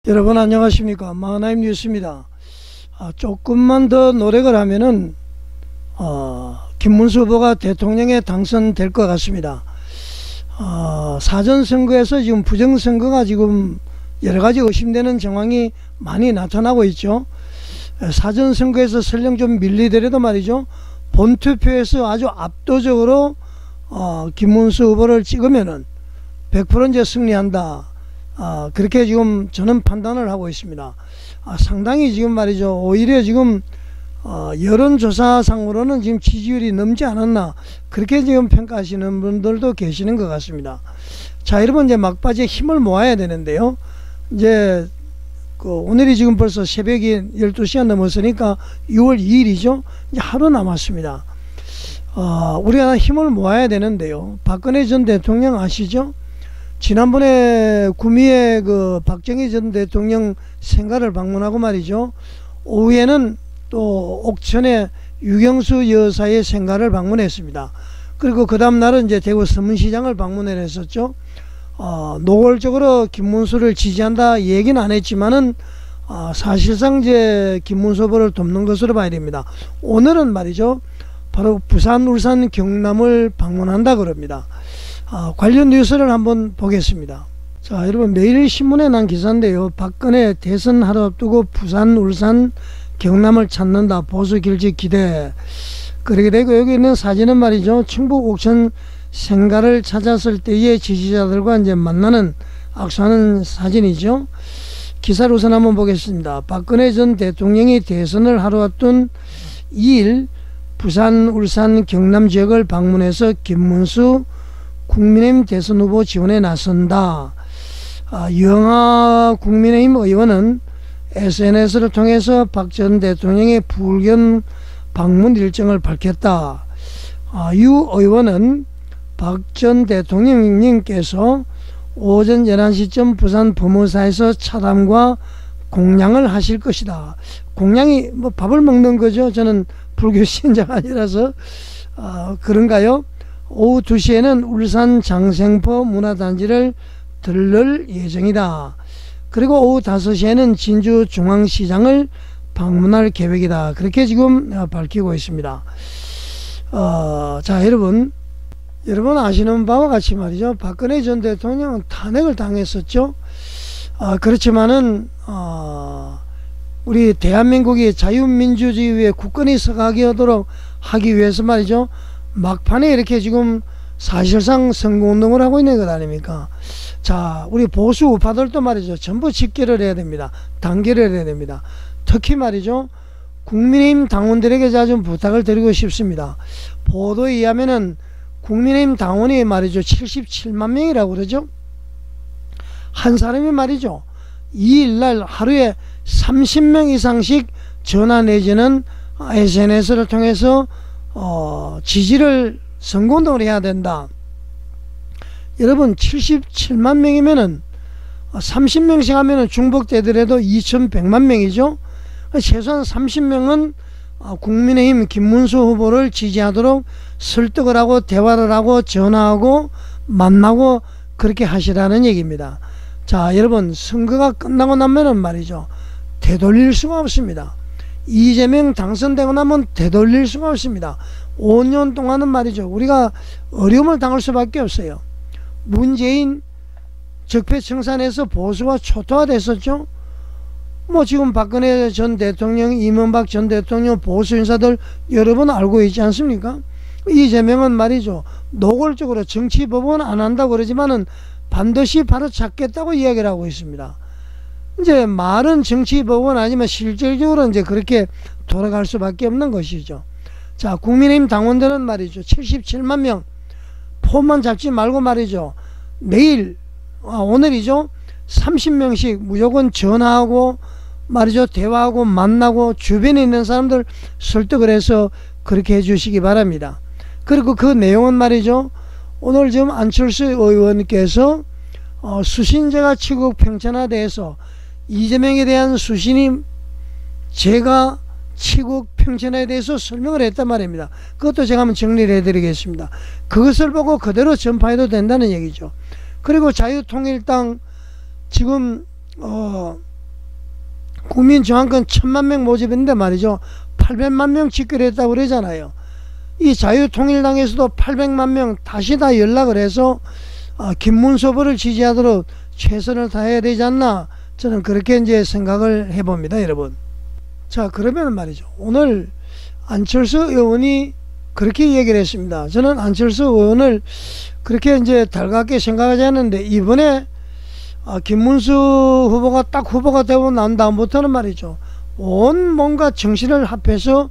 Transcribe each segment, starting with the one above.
여러분 안녕하십니까. 마하나임 뉴스입니다. 조금만 더 노력을 하면은 김문수 후보가 대통령에 당선될 것 같습니다. 사전선거에서 지금 부정선거가 지금 여러가지 의심되는 정황이 많이 나타나고 있죠. 사전선거에서 설령 좀 밀리더라도 말이죠, 본투표에서 아주 압도적으로 김문수 후보를 찍으면은 100% 이제 승리한다, 그렇게 지금 저는 판단을 하고 있습니다. 상당히 지금 말이죠, 오히려 지금 여론조사상으로는 지금 지지율이 넘지 않았나, 그렇게 지금 평가하시는 분들도 계시는 것 같습니다. 자, 여러분, 이제 막바지에 힘을 모아야 되는데요. 이제 오늘이 지금 벌써 새벽이 12시가 넘었으니까 6월 2일이죠. 이제 하루 남았습니다. 우리가 힘을 모아야 되는데요. 박근혜 전 대통령 아시죠? 지난번에 구미에 박정희 전 대통령 생가를 방문하고 말이죠, 오후에는 또 옥천에 유경수 여사의 생가를 방문했습니다. 그리고 그 다음 날은 이제 대구 서문시장을 방문을 했었죠. 노골적으로 김문수를 지지한다 얘기는 안 했지만은 사실상 이제 김문수 후보를 돕는 것으로 봐야 됩니다. 오늘은 말이죠, 바로 부산, 울산, 경남을 방문한다 그럽니다. 관련 뉴스를 한번 보겠습니다. 자, 여러분, 매일신문에 난 기사인데요. 박근혜 대선 하루 앞두고 부산, 울산, 경남을 찾는다. 보수 결집 기대. 그렇게 되고, 여기 있는 사진은 말이죠, 충북 옥천 생가를 찾았을 때의 지지자들과 이제 만나는 악수하는 사진이죠. 기사를 우선 한번 보겠습니다. 박근혜 전 대통령이 대선을 하루 앞둔 2일 부산, 울산, 경남 지역을 방문해서 김문수 국민의힘 대선 후보 지원에 나선다. 유영하 국민의힘 의원은 SNS를 통해서 박 전 대통령의 불견 방문 일정을 밝혔다. 유 의원은 박 전 대통령님께서 오전 11시쯤 부산 부무사에서 차담과 공양을 하실 것이다. 공양이 뭐 밥을 먹는 거죠. 저는 불교 신자가 아니라서 그런가요? 오후 2시에는 울산 장생포 문화단지를 들를 예정이다. 그리고 오후 5시에는 진주 중앙시장을 방문할 계획이다. 그렇게 지금 밝히고 있습니다. 자, 여러분 아시는 바와 같이 말이죠, 박근혜 전 대통령은 탄핵을 당했었죠. 그렇지만은 우리 대한민국이 자유민주주의의 국권이 서가게 하도록 하기 위해서 말이죠, 막판에 이렇게 지금 사실상 선거운동을 하고 있는 것 아닙니까? 자, 우리 보수 우파들도 말이죠, 전부 직결을 해야 됩니다. 단결을 해야 됩니다. 특히 말이죠, 국민의힘 당원들에게 제가 좀 부탁을 드리고 싶습니다. 보도에 의하면은 국민의힘 당원이 말이죠, 77만 명이라고 그러죠. 한 사람이 말이죠, 2일날 하루에 30명 이상씩 전화 내지는 SNS를 통해서 지지를 선거운동을 해야 된다. 여러분, 77만 명이면은 30명씩 하면은 중복되더라도 2100만 명이죠. 최소한 30명은 국민의힘 김문수 후보를 지지하도록 설득을 하고 대화를 하고 전화하고 만나고 그렇게 하시라는 얘기입니다. 자, 여러분, 선거가 끝나고 나면은 말이죠, 되돌릴 수가 없습니다. 이재명 당선되고 나면 되돌릴 수가 없습니다. 5년 동안은 말이죠, 우리가 어려움을 당할 수밖에 없어요. 문재인 적폐청산에서 보수가 초토화됐었죠. 뭐 지금 박근혜 전 대통령, 이명박 전 대통령, 보수 인사들 여러분 알고 있지 않습니까? 이재명은 말이죠, 노골적으로 정치법원 안 한다고 그러지만은 반드시 바로 잡겠다고 이야기를 하고 있습니다. 이제 말은 정치법원 아니면 실질적으로 이제 그렇게 돌아갈 수밖에 없는 것이죠. 자, 국민의힘 당원들은 말이죠, 77만 명 폼만 잡지 말고 말이죠, 내일 오늘이죠, 30명씩 무조건 전화하고 말이죠, 대화하고 만나고 주변에 있는 사람들 설득을 해서 그렇게 해주시기 바랍니다. 그리고 그 내용은 말이죠, 오늘 지금 안철수 의원께서 수신제가 치국 평천화돼서 이재명에 대한 수신이 제가 치국 평천화에 대해서 설명을 했단 말입니다. 그것도 제가 한번 정리를 해드리겠습니다. 그것을 보고 그대로 전파해도 된다는 얘기죠. 그리고 자유통일당 지금 국민 저항권 1000만 명 모집했는데 말이죠. 800만 명 집결했다고 그러잖아요. 이 자유통일당에서도 800만 명 다시 다 연락을 해서 김문수 후보를 지지하도록 최선을 다해야 되지 않나, 저는 그렇게 이제 생각을 해봅니다, 여러분. 자, 그러면 말이죠. 오늘 안철수 의원이 그렇게 얘기를 했습니다. 저는 안철수 의원을 그렇게 이제 달갑게 생각하지 않는데, 이번에 김문수 후보가 딱 후보가 되고 난 다음부터는 말이죠. 온 몸과 정신을 합해서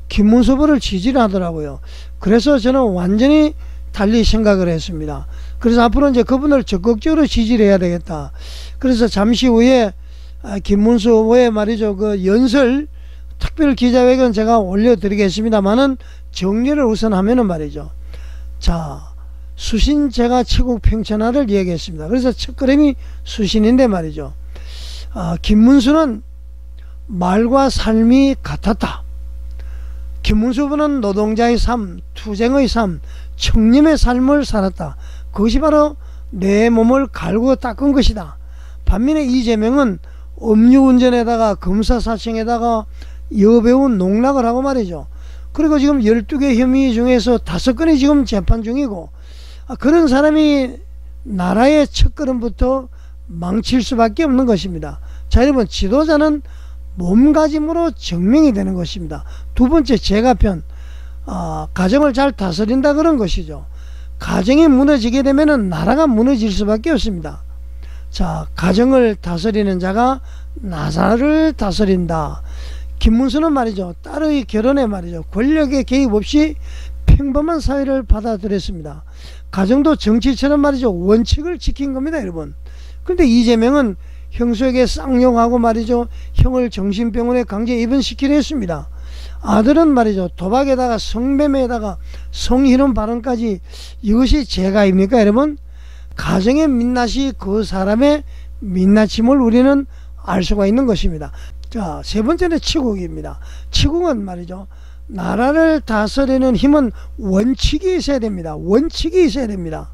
김문수 후보를 지지를 하더라고요. 그래서 저는 완전히 달리 생각을 했습니다. 그래서 앞으로 이제 그분을 적극적으로 지지를 해야 되겠다. 그래서 잠시 후에 김문수 후보의 말이죠. 그 연설 특별 기자회견 제가 올려드리겠습니다만은 정리를 우선 하면은 말이죠. 자, 수신 제가 치국 평천하를 얘기했습니다. 그래서 첫걸음이 수신인데 말이죠. 김문수는 말과 삶이 같았다. 김문수 후보는 노동자의 삶, 투쟁의 삶, 청렴의 삶을 살았다. 그것이 바로 내 몸을 갈고 닦은 것이다. 반면에 이재명은 음주운전에다가 검사사청에다가 여배우 농락을 하고 말이죠. 그리고 지금 12개 혐의 중에서 5건이 지금 재판 중이고, 그런 사람이 나라의 첫걸음부터 망칠 수밖에 없는 것입니다. 자, 여러분, 지도자는 몸가짐으로 증명이 되는 것입니다. 두 번째, 제가편 가정을 잘 다스린다 그런 것이죠. 가정이 무너지게 되면 나라가 무너질 수밖에 없습니다. 자, 가정을 다스리는 자가 나라를 다스린다. 김문수는 말이죠. 딸의 결혼에 말이죠. 권력의 개입 없이 평범한 사회를 받아들였습니다. 가정도 정치처럼 말이죠. 원칙을 지킨 겁니다, 여러분. 그런데 이재명은 형수에게 쌍욕하고 말이죠. 형을 정신병원에 강제 입원시키려 했습니다. 아들은 말이죠. 도박에다가 성매매에다가 성희롱 발언까지. 이것이 죄가입니까, 여러분? 가정의 민낯이 그 사람의 민낯임을 우리는 알 수가 있는 것입니다. 자, 세 번째는 치국입니다. 치국은 말이죠. 나라를 다스리는 힘은 원칙이 있어야 됩니다. 원칙이 있어야 됩니다.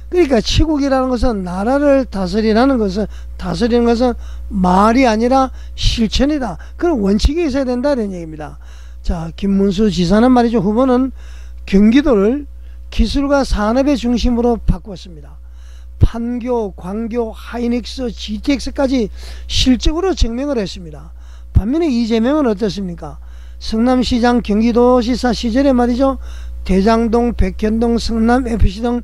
그러니까 치국이라는 것은 나라를 다스리는 것은 말이 아니라 실천이다. 그런 원칙이 있어야 된다는 얘기입니다. 자, 김문수 지사는 말이죠. 후보는 경기도를 기술과 산업의 중심으로 바꿨습니다. 판교, 광교, 하이닉스, GTX까지 실적으로 증명을 했습니다. 반면에 이재명은 어떻습니까? 성남시장 경기도지사 시절에 말이죠. 대장동, 백현동, 성남FC 등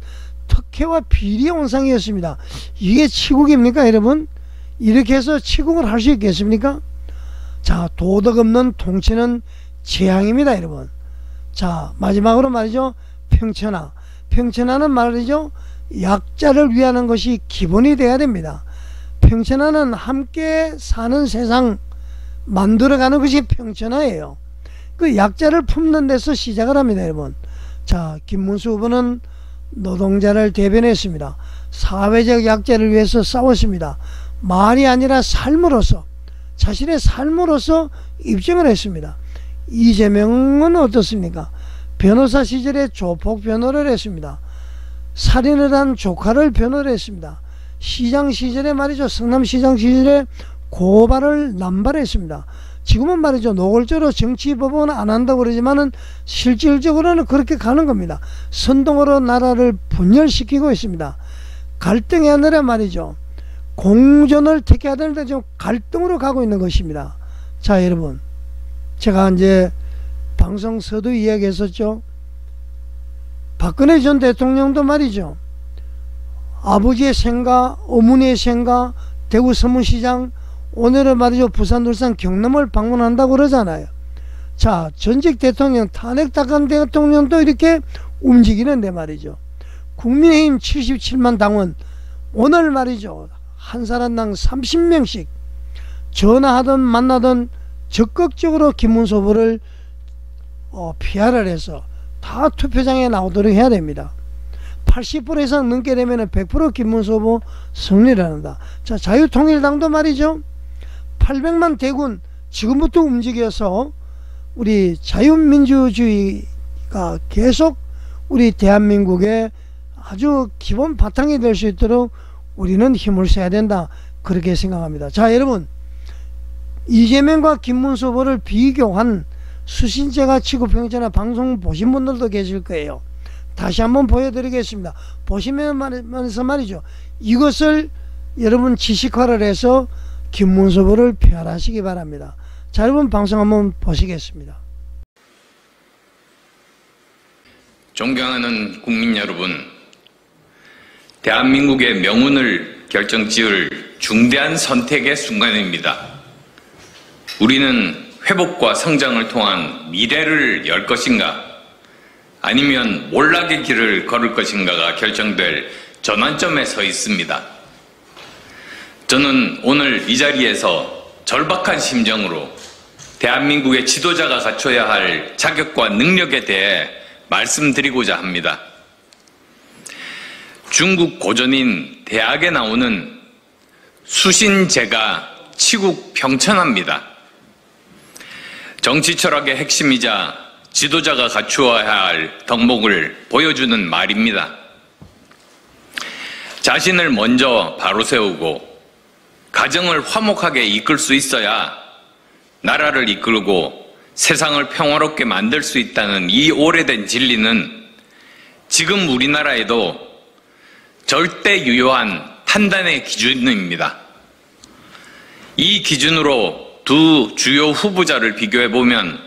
특혜와 비리 온상이었습니다. 이게 치국입니까, 여러분? 이렇게 해서 치국을 할 수 있겠습니까? 자, 도덕 없는 통치는 재앙입니다, 여러분. 자, 마지막으로 말이죠. 평천하. 평천하는 말이죠. 약자를 위하는 것이 기본이 돼야 됩니다. 평천하는 함께 사는 세상 만들어가는 것이 평천하예요. 그 약자를 품는 데서 시작을 합니다, 여러분. 자, 김문수 후보는 노동자를 대변했습니다. 사회적 약자를 위해서 싸웠습니다. 말이 아니라 삶으로서, 자신의 삶으로서 입증을 했습니다. 이재명은 어떻습니까? 변호사 시절에 조폭 변호를 했습니다. 살인을 한 조카를 변호를 했습니다. 시장 시절에 말이죠. 성남시장 시절에 고발을 남발했습니다. 지금은 말이죠. 노골적으로 정치법원은 안 한다고 그러지만은 실질적으로는 그렇게 가는 겁니다. 선동으로 나라를 분열시키고 있습니다. 갈등이 아니라 말이죠. 공존을 택해야 되는데 지금 갈등으로 가고 있는 것입니다. 자, 여러분. 제가 이제 방송 서두 이야기했었죠. 박근혜 전 대통령도 말이죠. 아버지의 생가, 어머니의 생가, 대구 서문시장, 오늘은 말이죠. 부산, 울산, 경남을 방문한다고 그러잖아요. 자, 전직 대통령, 탄핵당한 대통령도 이렇게 움직이는데 말이죠. 국민의힘 77만 당원, 오늘 말이죠. 한 사람당 30명씩 전화하든 만나든 적극적으로 김문수 후보를 PR을 해서 다 투표장에 나오도록 해야 됩니다. 80% 이상 넘게 되면 100% 김문수 후보 승리를 한다. 자, 자유통일당도 말이죠. 800만 대군 지금부터 움직여서 우리 자유민주주의가 계속 우리 대한민국의 아주 기본 바탕이 될 수 있도록 우리는 힘을 써야 된다. 그렇게 생각합니다. 자, 여러분, 이재명과 김문수 후보를 비교한 수신제가 지구평전화 방송 보신 분들도 계실 거예요. 다시 한번 보여드리겠습니다. 보시면서 말이죠. 이것을 여러분 지식화를 해서 김문수 후보를 표현하시기 바랍니다. 자, 여러분 방송 한번 보시겠습니다. 존경하는 국민 여러분, 대한민국의 명운을 결정지을 중대한 선택의 순간입니다. 우리는 회복과 성장을 통한 미래를 열 것인가, 아니면 몰락의 길을 걸을 것인가가 결정될 전환점에 서 있습니다. 저는 오늘 이 자리에서 절박한 심정으로 대한민국의 지도자가 갖춰야 할 자격과 능력에 대해 말씀드리고자 합니다. 중국 고전인 대학에 나오는 수신제가 치국평천합니다. 정치 철학의 핵심이자 지도자가 갖추어야 할 덕목을 보여주는 말입니다. 자신을 먼저 바로 세우고 가정을 화목하게 이끌 수 있어야 나라를 이끌고 세상을 평화롭게 만들 수 있다는 이 오래된 진리는 지금 우리나라에도 절대 유효한 판단의 기준입니다. 이 기준으로 두 주요 후보자를 비교해보면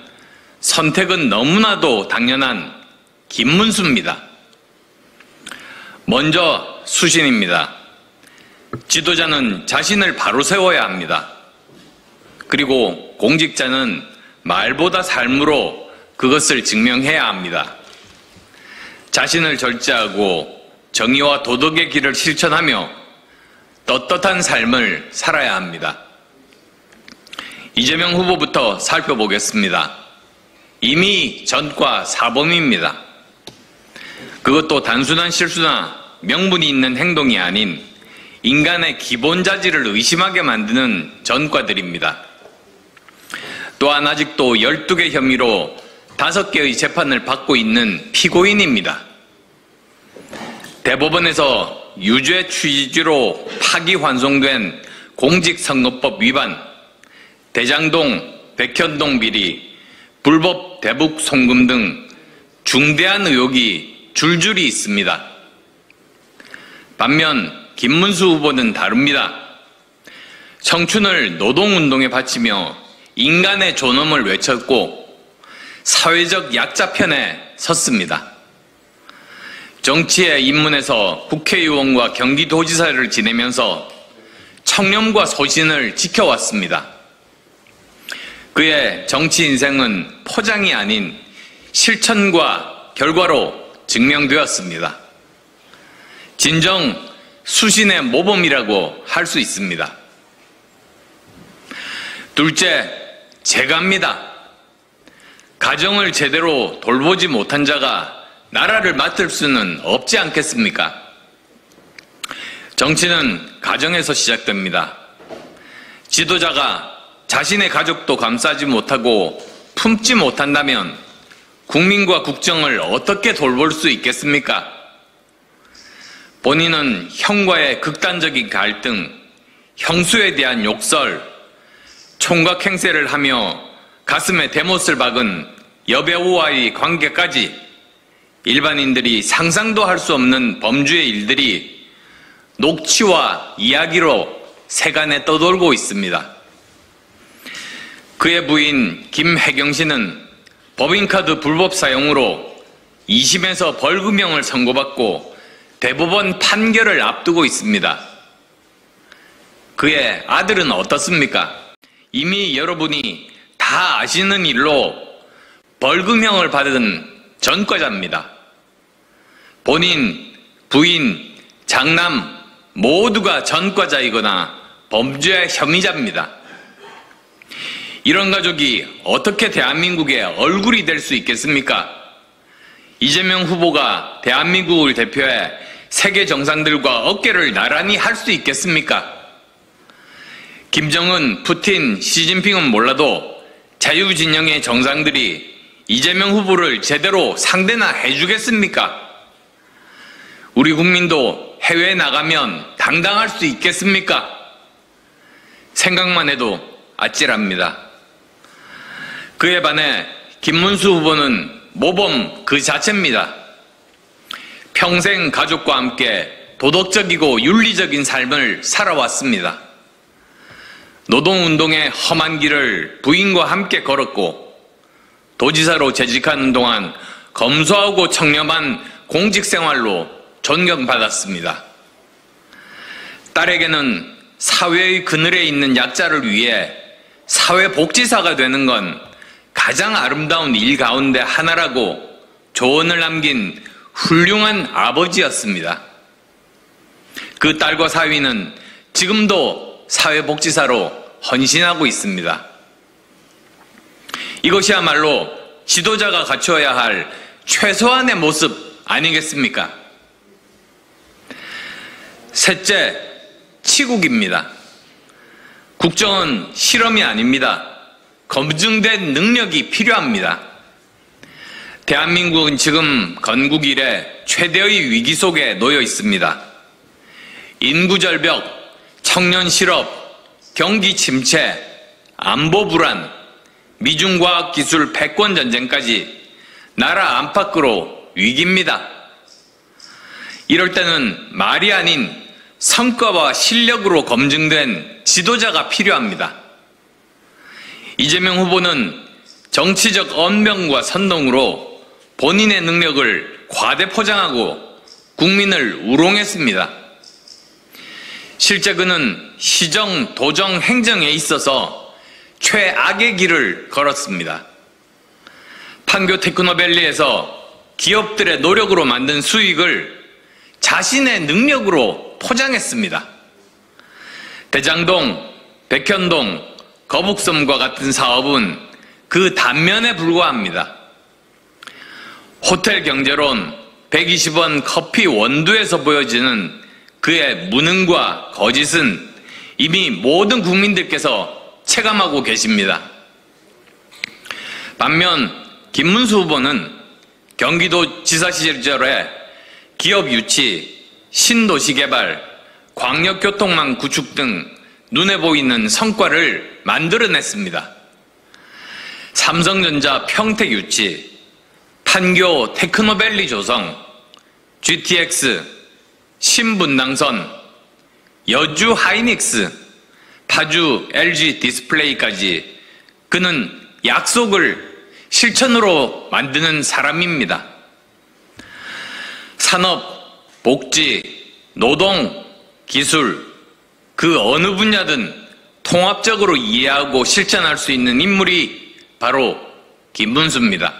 선택은 너무나도 당연한 김문수입니다. 먼저 수신입니다. 지도자는 자신을 바로 세워야 합니다. 그리고 공직자는 말보다 삶으로 그것을 증명해야 합니다. 자신을 절제하고 정의와 도덕의 길을 실천하며 떳떳한 삶을 살아야 합니다. 이재명 후보부터 살펴보겠습니다. 이미 전과 사범입니다. 그것도 단순한 실수나 명분이 있는 행동이 아닌 인간의 기본 자질을 의심하게 만드는 전과들입니다. 또한 아직도 12개 혐의로 5개의 재판을 받고 있는 피고인입니다. 대법원에서 유죄 취지로 파기환송된 공직선거법 위반, 대장동, 백현동 비리, 불법 대북 송금 등 중대한 의혹이 줄줄이 있습니다. 반면 김문수 후보는 다릅니다. 청춘을 노동운동에 바치며 인간의 존엄을 외쳤고 사회적 약자 편에 섰습니다. 정치에 입문해서 국회의원과 경기도지사를 지내면서 청렴과 소신을 지켜왔습니다. 그의 정치 인생은 포장이 아닌 실천과 결과로 증명되었습니다. 진정 수신의 모범이라고 할 수 있습니다. 둘째, 재가입니다. 가정을 제대로 돌보지 못한 자가 나라를 맡을 수는 없지 않겠습니까? 정치는 가정에서 시작됩니다. 지도자가 자신의 가족도 감싸지 못하고 품지 못한다면 국민과 국정을 어떻게 돌볼 수 있겠습니까? 본인은 형과의 극단적인 갈등, 형수에 대한 욕설, 총각 행세를 하며 가슴에 대못을 박은 여배우와의 관계까지 일반인들이 상상도 할 수 없는 범죄의 일들이 녹취와 이야기로 세간에 떠돌고 있습니다. 그의 부인 김혜경 씨는 법인카드 불법 사용으로 2심에서 벌금형을 선고받고 대법원 판결을 앞두고 있습니다. 그의 아들은 어떻습니까? 이미 여러분이 다 아시는 일로 벌금형을 받은 전과자입니다. 본인, 부인, 장남 모두가 전과자이거나 범죄 혐의자입니다. 이런 가족이 어떻게 대한민국의 얼굴이 될 수 있겠습니까? 이재명 후보가 대한민국을 대표해 세계 정상들과 어깨를 나란히 할 수 있겠습니까? 김정은, 푸틴, 시진핑은 몰라도 자유진영의 정상들이 이재명 후보를 제대로 상대나 해주겠습니까? 우리 국민도 해외에 나가면 당당할 수 있겠습니까? 생각만 해도 아찔합니다. 그에 반해 김문수 후보는 모범 그 자체입니다. 평생 가족과 함께 도덕적이고 윤리적인 삶을 살아왔습니다. 노동운동의 험한 길을 부인과 함께 걸었고 도지사로 재직하는 동안 검소하고 청렴한 공직생활로 존경받았습니다. 딸에게는 사회의 그늘에 있는 약자를 위해 사회복지사가 되는 건 가장 아름다운 일 가운데 하나라고 조언을 남긴 훌륭한 아버지였습니다. 그 딸과 사위는 지금도 사회복지사로 헌신하고 있습니다. 이것이야말로 지도자가 갖춰야 할 최소한의 모습 아니겠습니까? 셋째, 치국입니다. 국정은 실험이 아닙니다. 검증된 능력이 필요합니다. 대한민국은 지금 건국 이래 최대의 위기 속에 놓여 있습니다. 인구 절벽, 청년 실업, 경기 침체, 안보 불안, 미중과학기술 패권 전쟁까지 나라 안팎으로 위기입니다. 이럴 때는 말이 아닌 성과와 실력으로 검증된 지도자가 필요합니다. 이재명 후보는 정치적 언변과 선동으로 본인의 능력을 과대 포장하고 국민을 우롱했습니다. 실제 그는 시정, 도정, 행정에 있어서 최악의 길을 걸었습니다. 판교 테크노밸리에서 기업들의 노력으로 만든 수익을 자신의 능력으로 포장했습니다. 대장동, 백현동, 거북섬과 같은 사업은 그 단면에 불과합니다. 호텔 경제론 120원 커피 원두에서 보여지는 그의 무능과 거짓은 이미 모든 국민들께서 체감하고 계십니다. 반면 김문수 후보는 경기도지사 시절에 기업 유치, 신도시 개발, 광역교통망 구축 등 눈에 보이는 성과를 만들어냈습니다. 삼성전자 평택 유치, 판교 테크노밸리 조성, GTX, 신분당선, 여주 하이닉스, 파주 LG 디스플레이까지 그는 약속을 실천으로 만드는 사람입니다. 산업, 복지, 노동, 기술, 그 어느 분야든 통합적으로 이해하고 실천할 수 있는 인물이 바로 김문수입니다.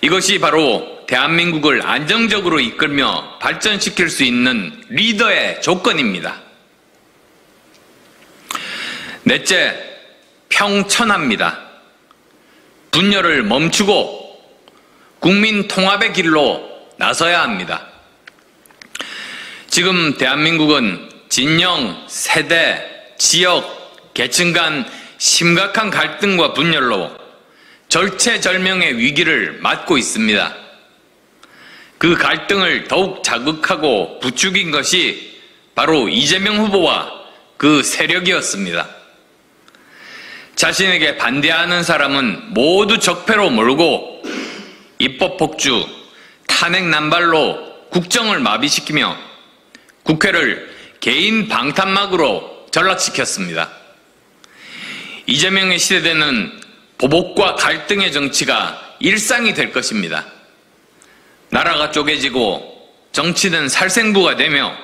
이것이 바로 대한민국을 안정적으로 이끌며 발전시킬 수 있는 리더의 조건입니다. 넷째, 평천합니다. 분열을 멈추고 국민 통합의 길로 나서야 합니다. 지금 대한민국은 진영, 세대, 지역, 계층 간 심각한 갈등과 분열로 절체절명의 위기를 맞고 있습니다. 그 갈등을 더욱 자극하고 부추긴 것이 바로 이재명 후보와 그 세력이었습니다. 자신에게 반대하는 사람은 모두 적폐로 몰고 입법 폭주, 탄핵 난발로 국정을 마비시키며 국회를 개인 방탄막으로 전락시켰습니다. 이재명의 시대대는 보복과 갈등의 정치가 일상이 될 것입니다. 나라가 쪼개지고 정치는 살생부가 되며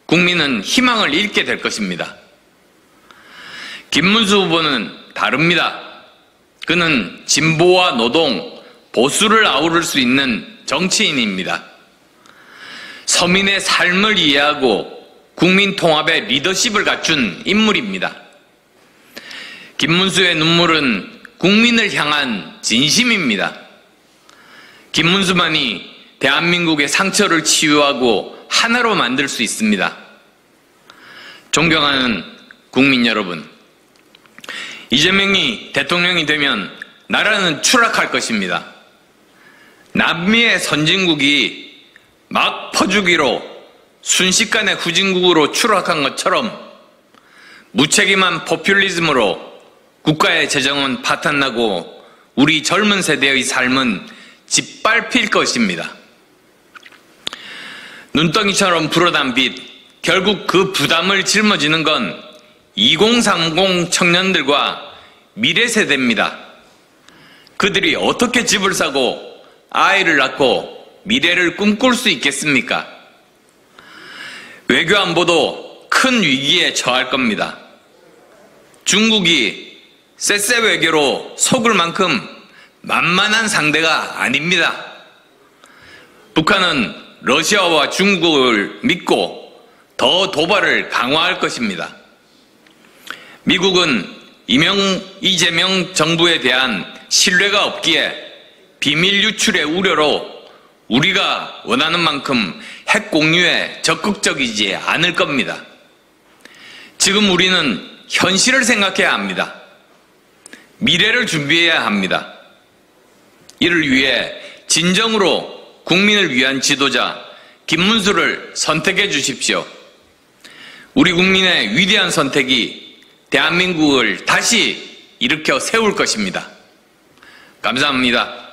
국민은 희망을 잃게 될 것입니다. 김문수 후보는 다릅니다. 그는 진보와 노동, 보수를 아우를 수 있는 정치인입니다. 서민의 삶을 이해하고 국민 통합의 리더십을 갖춘 인물입니다. 김문수의 눈물은 국민을 향한 진심입니다. 김문수만이 대한민국의 상처를 치유하고 하나로 만들 수 있습니다. 존경하는 국민 여러분, 이재명이 대통령이 되면 나라는 추락할 것입니다. 남미의 선진국이 막 퍼주기로 순식간에 후진국으로 추락한 것처럼 무책임한 포퓰리즘으로 국가의 재정은 파탄나고 우리 젊은 세대의 삶은 짓밟힐 것입니다. 눈덩이처럼 불어난 빚, 결국 그 부담을 짊어지는 건 2030 청년들과 미래 세대입니다. 그들이 어떻게 집을 사고 아이를 낳고 미래를 꿈꿀 수 있겠습니까? 외교안보도 큰 위기에 처할 겁니다. 중국이 쎄쎄 외교로 속을 만큼 만만한 상대가 아닙니다. 북한은 러시아와 중국을 믿고 더 도발을 강화할 것입니다. 미국은 이재명 정부에 대한 신뢰가 없기에 비밀 유출의 우려로 우리가 원하는 만큼 핵 공유에 적극적이지 않을 겁니다. 지금 우리는 현실을 생각해야 합니다. 미래를 준비해야 합니다. 이를 위해 진정으로 국민을 위한 지도자 김문수를 선택해 주십시오. 우리 국민의 위대한 선택이 대한민국을 다시 일으켜 세울 것입니다. 감사합니다.